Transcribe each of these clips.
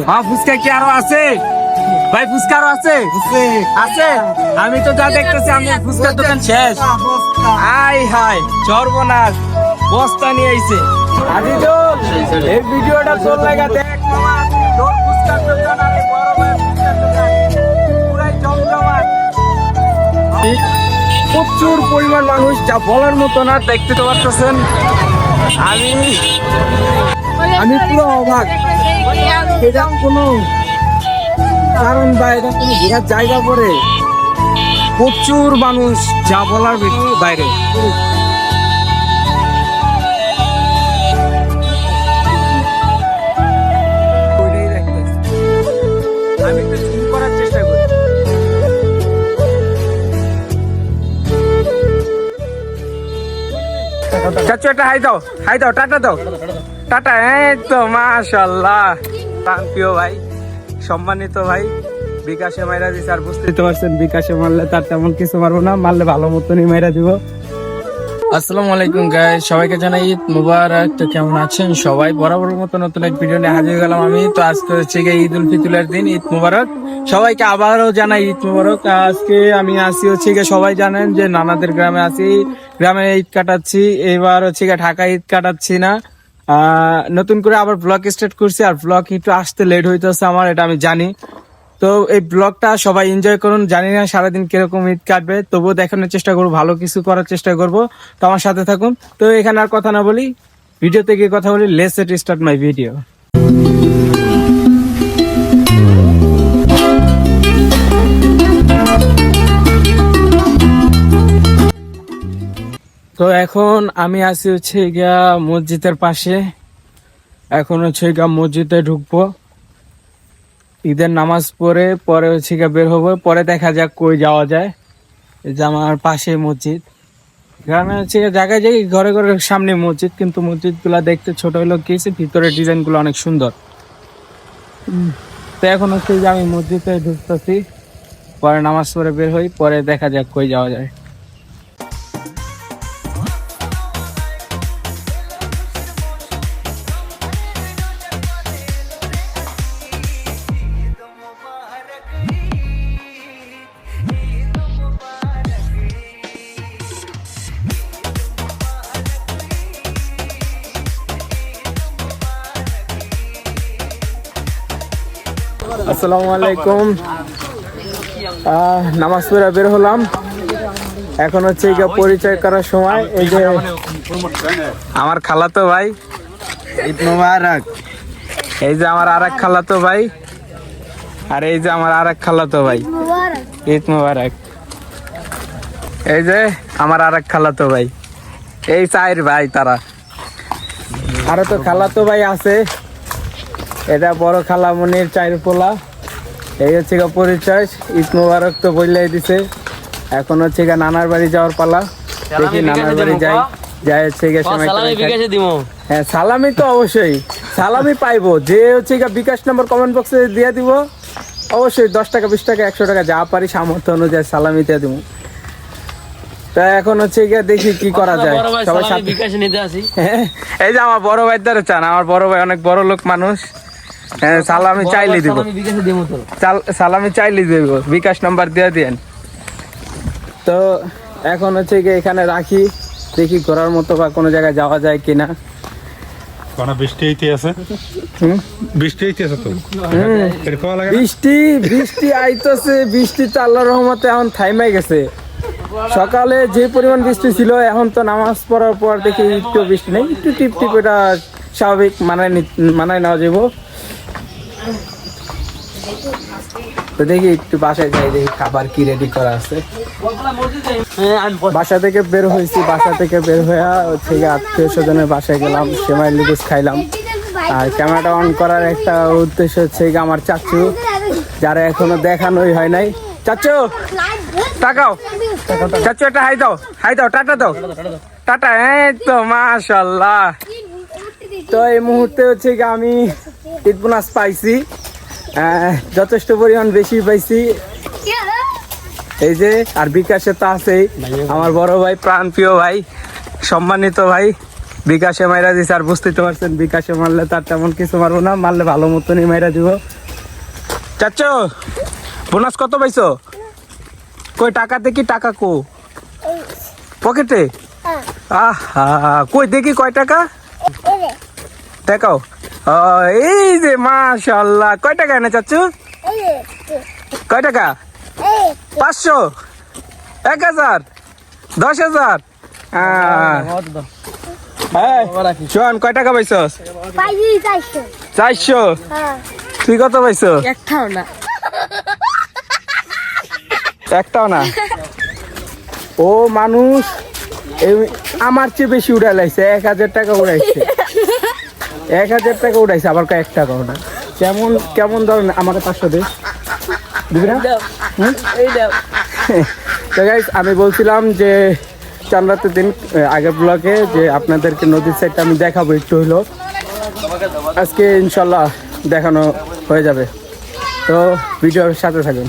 হ্যাঁ ফুচকা কি আরো আছে ভাই? ফুচকা আরো আছে? আছে? আমি তো যা দেখতেছি আমি ফুচকার দোকান শেষ। আই হাই সর্বনাশ, বস্তা নিয়ে আইছে। আজিজুল এই ভিডিওটা তোর লাগা দেখ মামা, তোর ফুচকার দোকান আর এই বড় ভাই ফুচকার দোকান পুরাই জমজমাট। প্রচুর পরিমাণ মানুষ, যা বলার মতো না। দেখতে তো পাচ্ছেন আমি পুরো অবাক। এটা কোনো কারণ বা এটা কোনো ঘোরার জায়গা পড়ে, প্রচুর মানুষ, যা বলার বাইরে। আমি তো জুম করার চেষ্টা করি। চাচু একটা হাই দাও, টাটা দাও, টাটা। এই তো মাশাআল্লাহ, প্রিয় ভাই, সম্মানিত ভাই বিকাশে মাইরা দিছে। আর বুঝতেই তো পারছেন বিকাশে মারলে তার তেমন কিছু মারবো না, মারলে ভালো মতনই মাইরা দিব। আসসালামু আলাইকুম গাইস, সবাইকে জানাই ঈদ মুবারক। তো কেমন আছেন সবাই? বরাবর মতো নতুন এক ভিডিও নিয়ে হাজির গেলাম আমি। তো আজকে হচ্ছে ঈদ উল ফিতরের দিন, ঈদ মুবারক সবাইকে, আবারও জানাই ঈদ মুবারক। আজকে আমি আসি হচ্ছে সবাই জানেন যে নানাদের গ্রামে আছি, গ্রামে ঈদ কাটাচ্ছি। এবার হচ্ছে ঢাকায় ঈদ কাটাচ্ছি না, নতুন করে আবার ব্লগ স্টার্ট করছি। আর ব্লগ একটু আসতে লেট হইতেছে আমার, এটা আমি জানি। তো এই ব্লগটা সবাই এনজয় করুন। জানি না সারাদিন কিরকম ঈদ কাটবে, তবুও দেখানোর চেষ্টা করবো, ভালো কিছু করার চেষ্টা করব। তো আমার সাথে থাকুন। তো এখানে আর কথা না বলি, ভিডিও থেকে কথা বলি। Let's start my video. তো এখন আমি আছি হচ্ছে গিয়া মসজিদের পাশে। এখন হচ্ছে গিয়া মসজিদে ঢুকবো, ঈদের নামাজ পরে হচ্ছে গিয়ে বের হবো। পরে দেখা যাক কই যাওয়া যায়। এই যে আমার পাশে মসজিদ, গ্রামে হচ্ছে জায়গায় জায়গায় ঘরে ঘরে সামনে মসজিদ, কিন্তু মসজিদ গুলা দেখতে ছোট হলো গিয়েছে, ভিতরের ডিজাইন গুলো অনেক সুন্দর। তো এখন হচ্ছে যে আমি মসজিদে ঢুকতেছি, পরে নামাজ পড়ে বের হই, পরে দেখা যাক কই যাওয়া যায়। আসসালামু আলাইকুম। নামাজ পড়ে বের হলাম, এখন হচ্ছে পরিচয় করার সময়। এই যে আমার খালাতো ভাই, ঈদ মুবারক। এই যে আমার আরেক খালাতো ভাই, আর এই যে আমার আরেক খালাতো ভাই, ঈদ মুবারক। এই যে আমার আরেক খালাতো ভাই, এই চার ভাই তারা। আরো তো খালাতো ভাই আছে, এটা বড় খালামনির চাইর পোলা। এই হচ্ছে পরিচয়। ঈদ মুবারক তো বললেই দিছে। এখন হচ্ছে নানার বাড়ি যাওয়ার পালা, দেখি নানার বাড়ি যাই হচ্ছে হ্যাঁ সালামি তো অবশ্যই, সালামি পাইবো। যে হচ্ছে বিকাশ নম্বর কমেন্ট বক্সে দিয়ে দিব, অবশ্যই 10 টাকা 20 টাকা 100 টাকা যা পারি সামর্থ্য অনুযায়ী সালামি দিয়ে দিব। তা এখন হচ্ছে দেখি কি করা যায় সবার সাথে। এই যে আমার বড় ভাই দ্বারা চান, আমার বড় ভাই অনেক বড় লোক মানুষ। হ্যাঁ সালামি চাইলে দিব, সালামি চাইলে দিব, বিকাশ নাম্বার দিয়ে দেন। তো এখন হচ্ছে এখানে রাখি, দেখি ঘোরার মতো বা কোনো জায়গায় যাওয়া যায় কিনা। বৃষ্টি আইতেছে, বৃষ্টি তো আল্লাহর রহমতে এখন থাইমাই গেছে। সকালে যে পরিমাণ বৃষ্টি ছিল, এখন তো নামাজ পড়ার পর দেখি একটু বৃষ্টি নেই, একটু টিপ টিপ, এটা স্বাভাবিক, মানায় নেওয়া যাবো। তো দেখি একটু বাসায় যাই, দেখি খাবার কি রেডি করা আছে। বাসা থেকে বের হয়েছি, বাসা থেকে বের হয়ে হচ্ছে আত্মীয় স্বজনের বাসায় গেলাম, সেমাই লুডুস খাইলাম। আর ক্যামেরাটা অন করার একটা উদ্দেশ্য হচ্ছে আমার চাচু, যারা এখনো দেখানোই হয় নাই। চাচু তাকাও, চাচু একটা হাই দাও, টাটা দাও, টাটা। এই তো মাশাআল্লাহ। তো এই মুহূর্তে হচ্ছে আমি ঈদ বোনাস পাইছি, যথেষ্ট পরিমাণ বেশি পাইছি। এই যে আর বিকাশে তো আছেই আমার বড় ভাই, প্রাণ প্রিয় ভাই, সম্মানিত ভাই বিকাশে মাইরা দিছে, আর বুঝতেই তো পারছেন বিকাশে মারলে তার তেমন কিছু মারবো না, মারলে ভালো মতনই মাইরা দিব। চাচু বোনাস কত পাইছো? কই টাকা দেখি, টাকা কো পকেটে? আহা কই দেখি কয় টাকা দেখাও। এই যে মাশাআল্লাহ, কয় টাকা এনে চাচু? কয় টাকা? 500, 1000, 10,000? শোন কয় টাকা পাইছস? 400। তুই কত পাইছো? একটাও না। ও মানুষ আমার চেয়ে বেশি উড়াই লাইছে, 1000 টাকা উড়াইছে, 1000 টাকা উড়াইছে, আবার 1 টাকাও না। কেমন কেমন ধরনের? আমাকে 500 দে, দিবি না? তো গাইস আমি বলছিলাম যে চাঁদরাতের দিন আগের ব্লগে যে আপনাদেরকে নদীর সাইডটা আমি দেখাবো একটু হইলো, আজকে ইনশাল্লাহ দেখানো হয়ে যাবে, তো ভিডিওর সাথে থাকুন।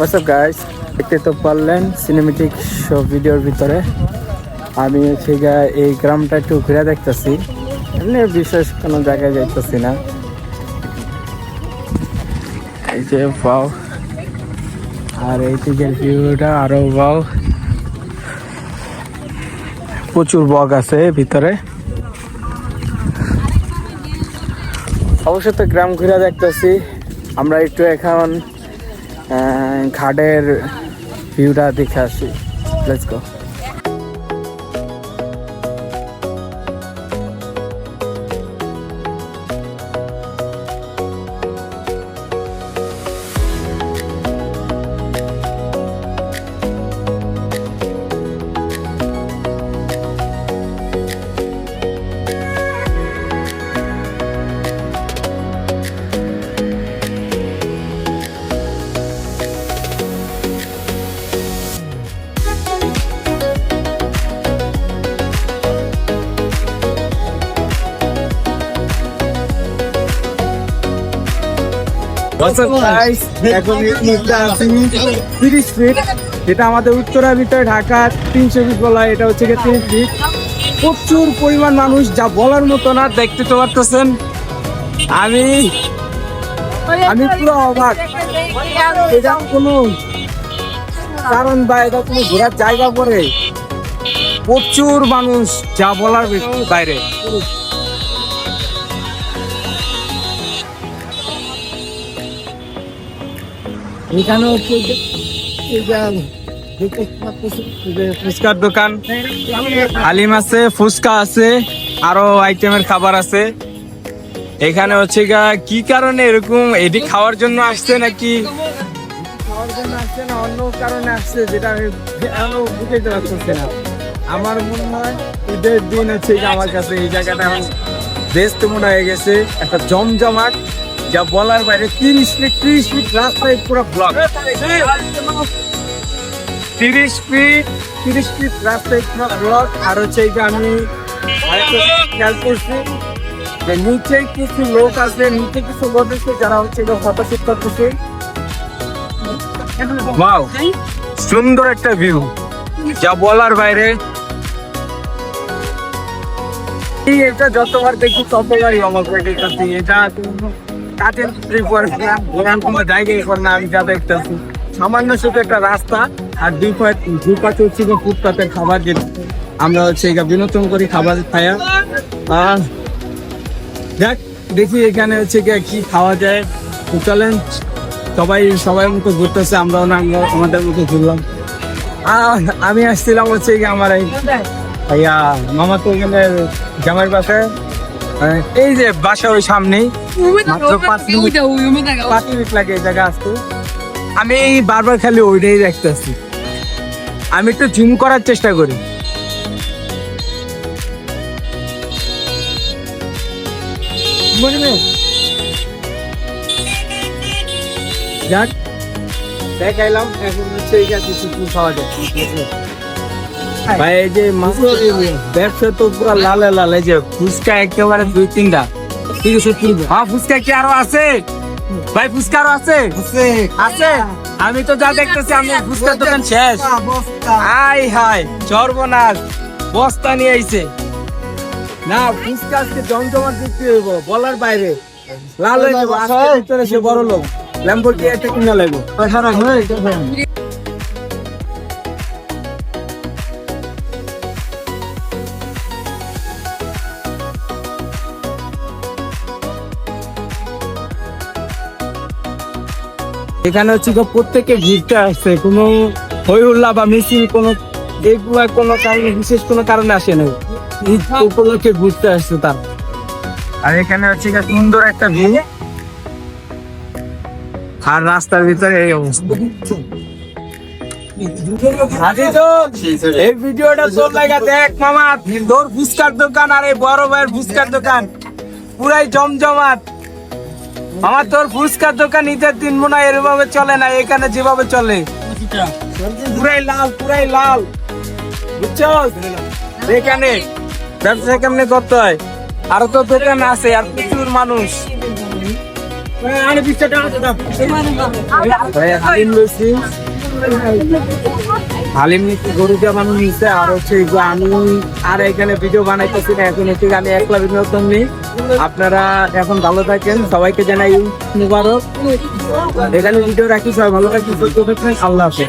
What's up guys, দেখতে তো পারলেন সিনেমেটিক শো ভিডিওর ভিতরে আমি হচ্ছে এই গ্রামটা একটু ঘুরে দেখতেছি, এমনি বিশেষ কোনো জায়গায় যাইতেছি না। এই যে বাও, আর এই দিকের ভিউটা আরো বাও, প্রচুর বগ আছে ভিতরে। অবশ্য তো গ্রাম ঘুরে দেখতেছি, আমরা একটু এখন ঘাটের ভিউটা দেখে আসি। Let's go. এটা আমাদের উত্তরা ভিতরে ঢাকা 300 ফিট বলা, এটা হচ্ছে 30 ফিট। প্রচুর পরিমাণ মানুষ, যা বলার মতো না। দেখতে তো পারতেছেন আমি পুরো অবাক। এটা কোনো কারণ বা এটা কোনো ঘোরার জায়গা পরে প্রচুর মানুষ, যা বলার বাইরে। এখানে হচ্ছে ফুচকার দোকান, হালিম আছে, ফুচকা আছে, আরো আইটেমের খাবার আছে। এখানে হচ্ছে কি কারণে এরকম, এটি খাওয়ার জন্য আসছে নাকি খাওয়ার জন্য আসছে না অন্য কারণে আসছে, যেটা আমি এখনো বুঝতে পারতেছি না। আমার মনে হয় ঈদের দিন হচ্ছে যে আমার কাছে এই জায়গাটা এখন বেস্ট মনে হয়ে গেছে, একটা জমজমাট যা বলার বাইরে। 30 ফিট রাস্তায় পুরো ব্লক, 30 ফিট রাস্তায় পুরো ব্লক। আর হচ্ছে এই যে আমি আরেকটা খেয়াল করছি যে নিচে কিছু লোক আছে, নিচে কিছু লোক আছে যারা হচ্ছে ফটোশুট করতেছে। ওয়াও, সুন্দর একটা ভিউ যা বলার বাইরে। এটা যতবার দেখি ততবারই আমার কাছে এটা কাঠের কোনো জায়গায় এখন না। আমি যা দেখতেছি সামান্য শুধু একটা রাস্তা আর দুই পাশে হচ্ছে ফুটপাতের খাবার, যে আমরা হচ্ছে বিনোদন করি খাবার খায়া। দেখ দেখি এখানে হচ্ছে কি খাওয়া যায়। চলেন, সবাই মতো ঘুরতেছে, আমরাও না আমাদের মতো ঘুরলাম। আমি আসছিলাম হচ্ছে আমার এই ভাইয়া মামা তো এখানে জামাইয়ের বাসায়, এই যে বাসা ওই সামনেই, মাত্র 5 মিনিট লাগে এই জায়গা আসতে। আমি বারবার খালি ওইটাই দেখতেছি, আমি একটু জুম করার চেষ্টা করি। যাক দেখাইলাম, এখন হচ্ছে কিছু খাওয়া যায়। ভাই এই যে ব্যবসা তো পুরো লালে লাল, এই যে ফুচকা একেবারে 2-3টা। হ্যাঁ ফুচকা কি আরো আছে ভাই? ফুচকা আরো আছে? আছে? আমি তো যা দেখতেছি আমি ফুচকার দোকান শেষ। আই হাই সর্বনাশ, বস্তা নিয়ে আইছে না। ফুচকা আজকে জমজমাট বিক্রি হইব বলার বাইরে। লাল হয়ে যাবো আজকে, সে বড় লোক ল্যাম্বরগিনি একটা কিনা লাগবে। এখানে হচ্ছে প্রত্যেকে ঘুরতে আসছে, কোনো হই হুল্লা বা মিছিল কোনো কারণে, বিশেষ কোনো কারণে আসে না, ঈদ উপলক্ষে ঘুরতে আসছে তার। আর এখানে হচ্ছে সুন্দর একটা ভিউ, আর রাস্তার ভিতরে এই অবস্থা। এই ভিডিওটা তোর লাগা দেখ মামা, তোর ফুচকার দোকান আর এই বড় ভাইয়ের ফুচকার দোকান পুরাই জমজমাট। আমার তোর ফুচকার দোকান ঈদের দিন মনে হয় এরভাবে চলে না, এখানে যেভাবে চলে পুরাই লাল বুঝছো? এখানে ব্যবসা কেমনে করতে হয়, আরো তো দোকান আছে আর প্রচুর মানুষ। হালিম নিচ্ছে, গরু দিয়ে মানুষ নিচ্ছে। আর হচ্ছে আমি আর এখানে ভিডিও বানাইতেছি না, এখন হচ্ছে আমি একলা বিনোদন নেই। আপনারা এখন ভালো থাকেন, সবাইকে জানাই মুবারক। এখানে ভিডিও রাখি, সবাই ভালো থাকেন, আল্লাহ হাফেজ।